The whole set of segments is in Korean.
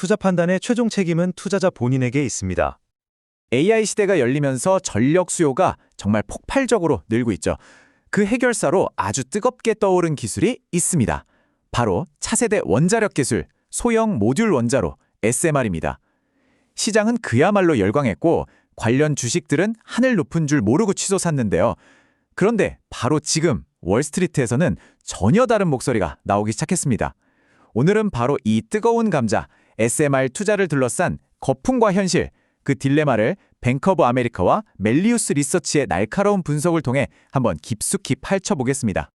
투자 판단의 최종 책임은 투자자 본인에게 있습니다. AI 시대가 열리면서 전력 수요가 정말 폭발적으로 늘고 있죠. 그 해결사로 아주 뜨겁게 떠오른 기술이 있습니다. 바로 차세대 원자력 기술, 소형 모듈 원자로 SMR입니다. 시장은 그야말로 열광했고 관련 주식들은 하늘 높은 줄 모르고 치솟았는데요. 그런데 바로 지금 월스트리트에서는 전혀 다른 목소리가 나오기 시작했습니다. 오늘은 바로 이 뜨거운 감자, SMR 투자를 둘러싼 거품과 현실, 그 딜레마를 뱅크 오브 아메리카와 멜리우스 리서치의 날카로운 분석을 통해 한번 깊숙이 파헤쳐보겠습니다.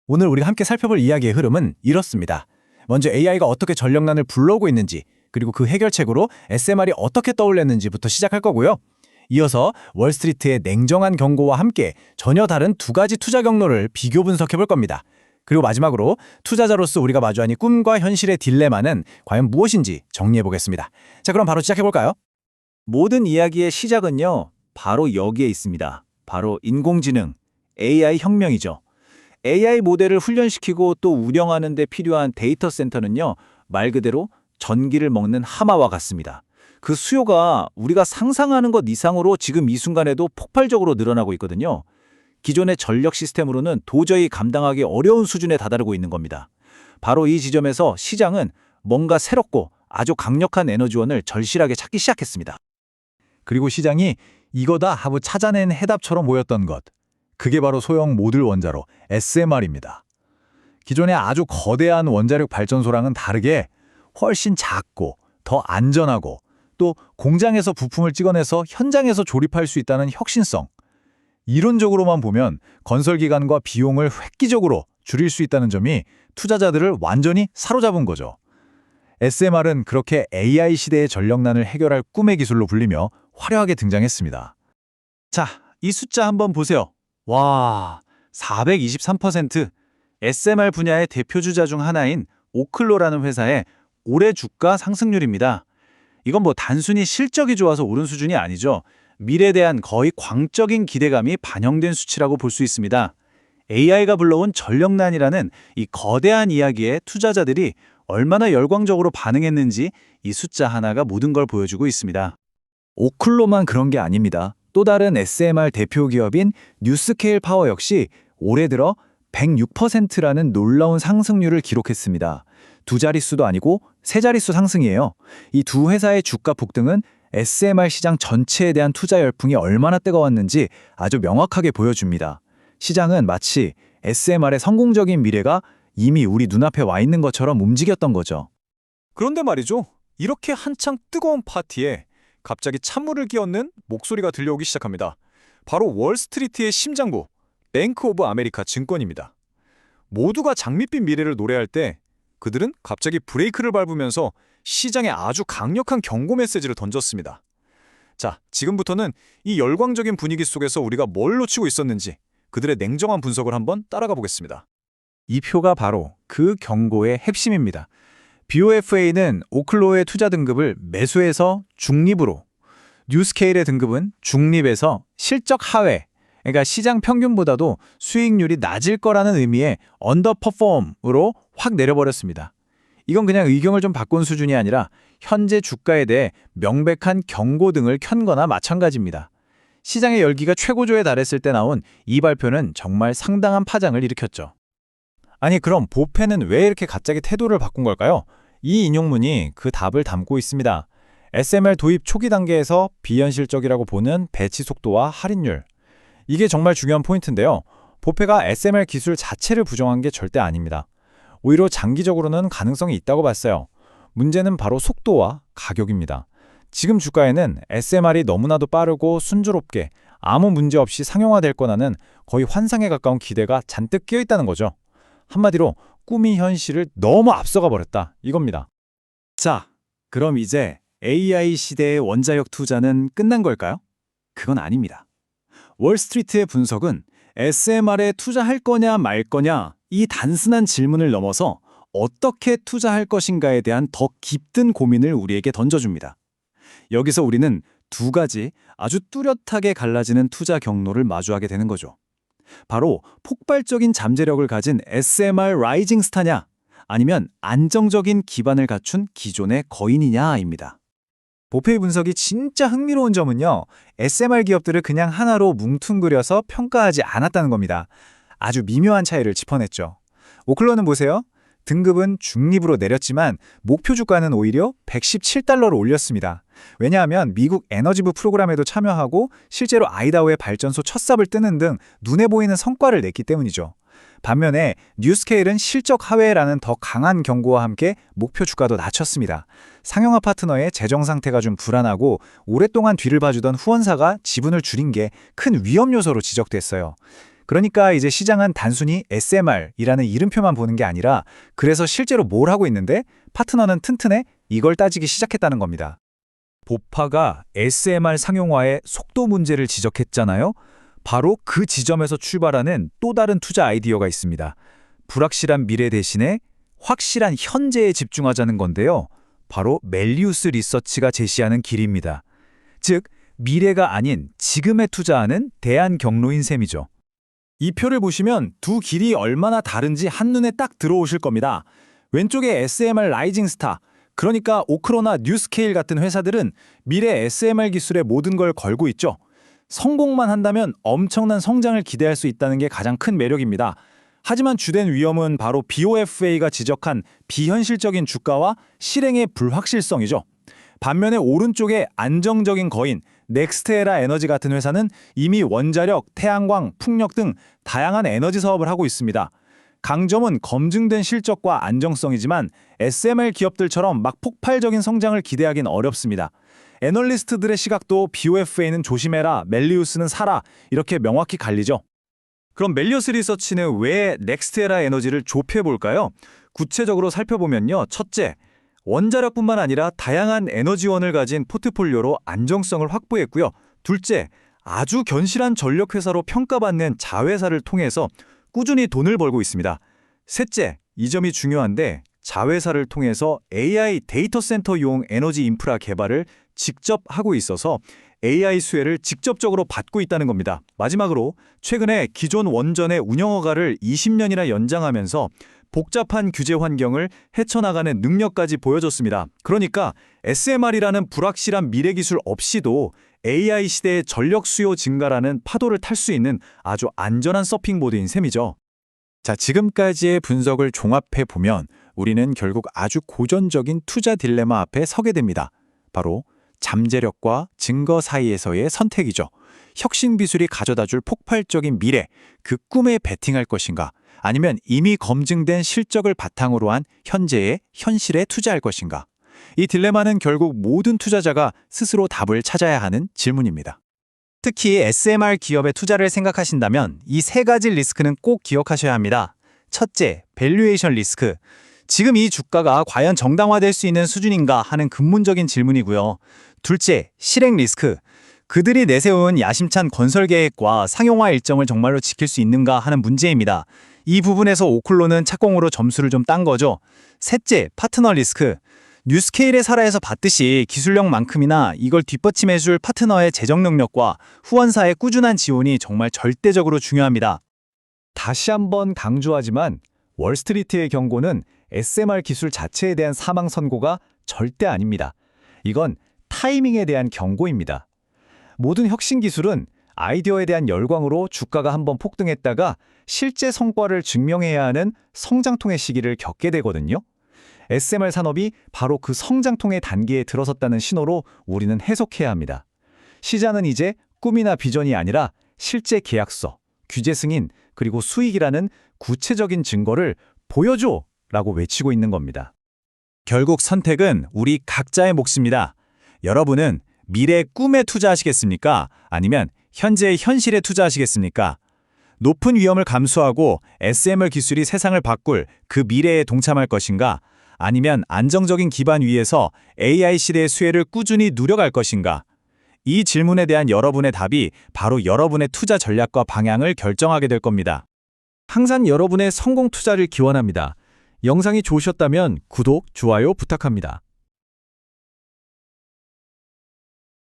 오늘 우리가 함께 살펴볼 이야기의 흐름은 이렇습니다. 먼저 AI가 어떻게 전력난을 불러오고 있는지, 그리고 그 해결책으로 SMR이 어떻게 떠올렸는지부터 시작할 거고요. 이어서 월스트리트의 냉정한 경고와 함께 전혀 다른 두 가지 투자 경로를 비교 분석해 볼 겁니다. 그리고 마지막으로 투자자로서 우리가 마주하는 꿈과 현실의 딜레마는 과연 무엇인지 정리해 보겠습니다. 자, 그럼 바로 시작해 볼까요? 모든 이야기의 시작은요, 바로 여기에 있습니다. 바로 인공지능, AI 혁명이죠. AI 모델을 훈련시키고 또 운영하는 데 필요한 데이터 센터는요, 말 그대로 전기를 먹는 하마와 같습니다. 그 수요가 우리가 상상하는 것 이상으로 지금 이 순간에도 폭발적으로 늘어나고 있거든요. 기존의 전력 시스템으로는 도저히 감당하기 어려운 수준에 다다르고 있는 겁니다. 바로 이 지점에서 시장은 뭔가 새롭고 아주 강력한 에너지원을 절실하게 찾기 시작했습니다. 그리고 시장이 이거다 하고 찾아낸 해답처럼 보였던 것. 그게 바로 소형 모듈 원자로 SMR입니다. 기존의 아주 거대한 원자력 발전소랑은 다르게 훨씬 작고 더 안전하고 또 공장에서 부품을 찍어내서 현장에서 조립할 수 있다는 혁신성. 이론적으로만 보면 건설 기간과 비용을 획기적으로 줄일 수 있다는 점이 투자자들을 완전히 사로잡은 거죠. SMR은 그렇게 AI 시대의 전력난을 해결할 꿈의 기술로 불리며 화려하게 등장했습니다. 자, 이 숫자 한번 보세요. 와, 423%. SMR 분야의 대표 주자 중 하나인 오클로라는 회사의 올해 주가 상승률입니다. 이건 뭐 단순히 실적이 좋아서 오른 수준이 아니죠. 미래에 대한 거의 광적인 기대감이 반영된 수치라고 볼 수 있습니다. AI가 불러온 전력난이라는 이 거대한 이야기에 투자자들이 얼마나 열광적으로 반응했는지 이 숫자 하나가 모든 걸 보여주고 있습니다. 오클로만 그런 게 아닙니다. 또 다른 SMR 대표 기업인 뉴스케일 파워 역시 올해 들어 106%라는 놀라운 상승률을 기록했습니다. 두 자릿수도 아니고 세 자릿수 상승이에요. 이 두 회사의 주가 폭등은 SMR 시장 전체에 대한 투자 열풍이 얼마나 뜨거웠는지 아주 명확하게 보여줍니다. 시장은 마치 SMR의 성공적인 미래가 이미 우리 눈앞에 와 있는 것처럼 움직였던 거죠. 그런데 말이죠. 이렇게 한창 뜨거운 파티에 갑자기 찬물을 끼얹는 목소리가 들려오기 시작합니다. 바로 월스트리트의 심장부, 뱅크 오브 아메리카 증권입니다. 모두가 장밋빛 미래를 노래할 때 그들은 갑자기 브레이크를 밟으면서 시장에 아주 강력한 경고 메시지를 던졌습니다. 자, 지금부터는 이 열광적인 분위기 속에서 우리가 뭘 놓치고 있었는지 그들의 냉정한 분석을 한번 따라가 보겠습니다. 이 표가 바로 그 경고의 핵심입니다. BOFA는 오클로의 투자 등급을 매수에서 중립으로, 뉴스케일의 등급은 중립에서 실적 하회, 그러니까 시장 평균보다도 수익률이 낮을 거라는 의미의 언더퍼폼으로 확 내려버렸습니다. 이건 그냥 의경을 좀 바꾼 수준이 아니라 현재 주가에 대해 명백한 경고 등을 켠 거나 마찬가지입니다. 시장의 열기가 최고조에 달했을 때 나온 이 발표는 정말 상당한 파장을 일으켰죠. 아니 그럼 보페는 왜 이렇게 갑자기 태도를 바꾼 걸까요? 이 인용문이 그 답을 담고 있습니다. SMR 도입 초기 단계에서 비현실적이라고 보는 배치 속도와 할인율. 이게 정말 중요한 포인트인데요. 보페가 SMR 기술 자체를 부정한 게 절대 아닙니다. 오히려 장기적으로는 가능성이 있다고 봤어요. 문제는 바로 속도와 가격입니다. 지금 주가에는 SMR이 너무나도 빠르고 순조롭게 아무 문제 없이 상용화될 거라는 거의 환상에 가까운 기대가 잔뜩 끼어 있다는 거죠. 한마디로 꿈이 현실을 너무 앞서가 버렸다 이겁니다. 자, 그럼 이제 AI 시대의 원자력 투자는 끝난 걸까요? 그건 아닙니다. 월스트리트의 분석은 SMR에 투자할 거냐 말 거냐 이 단순한 질문을 넘어서 어떻게 투자할 것인가에 대한 더 깊은 고민을 우리에게 던져줍니다. 여기서 우리는 두 가지 아주 뚜렷하게 갈라지는 투자 경로를 마주하게 되는 거죠. 바로 폭발적인 잠재력을 가진 SMR 라이징 스타냐, 아니면 안정적인 기반을 갖춘 기존의 거인이냐입니다. 보페의 분석이 진짜 흥미로운 점은요, SMR 기업들을 그냥 하나로 뭉뚱그려서 평가하지 않았다는 겁니다. 아주 미묘한 차이를 짚어냈죠. 오클론은 보세요. 등급은 중립으로 내렸지만 목표 주가는 오히려 117달러로 올렸습니다. 왜냐하면 미국 에너지부 프로그램에도 참여하고 실제로 아이다호의 발전소 첫 삽을 뜨는 등 눈에 보이는 성과를 냈기 때문이죠. 반면에 뉴스케일은 실적 하회라는 더 강한 경고와 함께 목표 주가도 낮췄습니다. 상용화 파트너의 재정 상태가 좀 불안하고 오랫동안 뒤를 봐주던 후원사가 지분을 줄인 게 큰 위험 요소로 지적됐어요. 그러니까 이제 시장은 단순히 SMR이라는 이름표만 보는 게 아니라 그래서 실제로 뭘 하고 있는데 파트너는 튼튼해? 이걸 따지기 시작했다는 겁니다. 보파가 SMR 상용화의 속도 문제를 지적했잖아요. 바로 그 지점에서 출발하는 또 다른 투자 아이디어가 있습니다. 불확실한 미래 대신에 확실한 현재에 집중하자는 건데요. 바로 멜리우스 리서치가 제시하는 길입니다. 즉, 미래가 아닌 지금에 투자하는 대안 경로인 셈이죠. 이 표를 보시면 두 길이 얼마나 다른지 한눈에 딱 들어오실 겁니다. 왼쪽에 SMR 라이징 스타, 그러니까 오크로나 뉴스케일 같은 회사들은 미래 SMR 기술에 모든 걸 걸고 있죠. 성공만 한다면 엄청난 성장을 기대할 수 있다는 게 가장 큰 매력입니다. 하지만 주된 위험은 바로 BOFA가 지적한 비현실적인 주가와 실행의 불확실성이죠. 반면에 오른쪽에 안정적인 거인, 넥스트에라 에너지 같은 회사는 이미 원자력, 태양광, 풍력 등 다양한 에너지 사업을 하고 있습니다. 강점은 검증된 실적과 안정성이지만 SMR 기업들처럼 막 폭발적인 성장을 기대하긴 어렵습니다. 애널리스트들의 시각도 BOFA는 조심해라, 멜리우스는 사라 이렇게 명확히 갈리죠. 그럼 멜리우스 리서치는 왜 넥스트에라 에너지를 좁혀볼까요? 구체적으로 살펴보면요. 첫째, 원자력뿐만 아니라 다양한 에너지원을 가진 포트폴리오로 안정성을 확보했고요. 둘째, 아주 견실한 전력회사로 평가받는 자회사를 통해서 꾸준히 돈을 벌고 있습니다. 셋째, 이 점이 중요한데 자회사를 통해서 AI 데이터 센터용 에너지 인프라 개발을 직접 하고 있어서 AI 수혜를 직접적으로 받고 있다는 겁니다. 마지막으로 최근에 기존 원전의 운영허가를 20년이나 연장하면서 복잡한 규제 환경을 헤쳐나가는 능력까지 보여줬습니다. 그러니까 SMR이라는 불확실한 미래 기술 없이도 AI 시대의 전력 수요 증가라는 파도를 탈 수 있는 아주 안전한 서핑보드인 셈이죠. 자, 지금까지의 분석을 종합해 보면 우리는 결국 아주 고전적인 투자 딜레마 앞에 서게 됩니다. 바로 잠재력과 증거 사이에서의 선택이죠. 혁신 기술이 가져다줄 폭발적인 미래, 그 꿈에 베팅할 것인가? 아니면 이미 검증된 실적을 바탕으로 한 현재의 현실에 투자할 것인가? 이 딜레마는 결국 모든 투자자가 스스로 답을 찾아야 하는 질문입니다. 특히 SMR 기업에 투자를 생각하신다면 이 세 가지 리스크는 꼭 기억하셔야 합니다. 첫째, 밸류에이션 리스크. 지금 이 주가가 과연 정당화될 수 있는 수준인가 하는 근본적인 질문이고요. 둘째, 실행 리스크. 그들이 내세운 야심찬 건설 계획과 상용화 일정을 정말로 지킬 수 있는가 하는 문제입니다. 이 부분에서 오클론은 착공으로 점수를 좀 딴 거죠. 셋째, 파트너 리스크. 뉴스케일의 사례에서 봤듯이 기술력만큼이나 이걸 뒷받침해줄 파트너의 재정 능력과 후원사의 꾸준한 지원이 정말 절대적으로 중요합니다. 다시 한번 강조하지만 월스트리트의 경고는 SMR 기술 자체에 대한 사망 선고가 절대 아닙니다. 이건 타이밍에 대한 경고입니다. 모든 혁신 기술은 아이디어에 대한 열광으로 주가가 한번 폭등했다가 실제 성과를 증명해야 하는 성장통의 시기를 겪게 되거든요. SMR 산업이 바로 그 성장통의 단계에 들어섰다는 신호로 우리는 해석해야 합니다. 시장은 이제 꿈이나 비전이 아니라 실제 계약서, 규제 승인, 그리고 수익이라는 구체적인 증거를 보여줘! 라고 외치고 있는 겁니다. 결국 선택은 우리 각자의 몫입니다. 여러분은 미래의 꿈에 투자하시겠습니까? 아니면 현재의 현실에 투자하시겠습니까? 높은 위험을 감수하고 SMR 기술이 세상을 바꿀 그 미래에 동참할 것인가? 아니면 안정적인 기반 위에서 AI 시대의 수혜를 꾸준히 누려갈 것인가? 이 질문에 대한 여러분의 답이 바로 여러분의 투자 전략과 방향을 결정하게 될 겁니다. 항상 여러분의 성공 투자를 기원합니다. 영상이 좋으셨다면 구독, 좋아요 부탁합니다.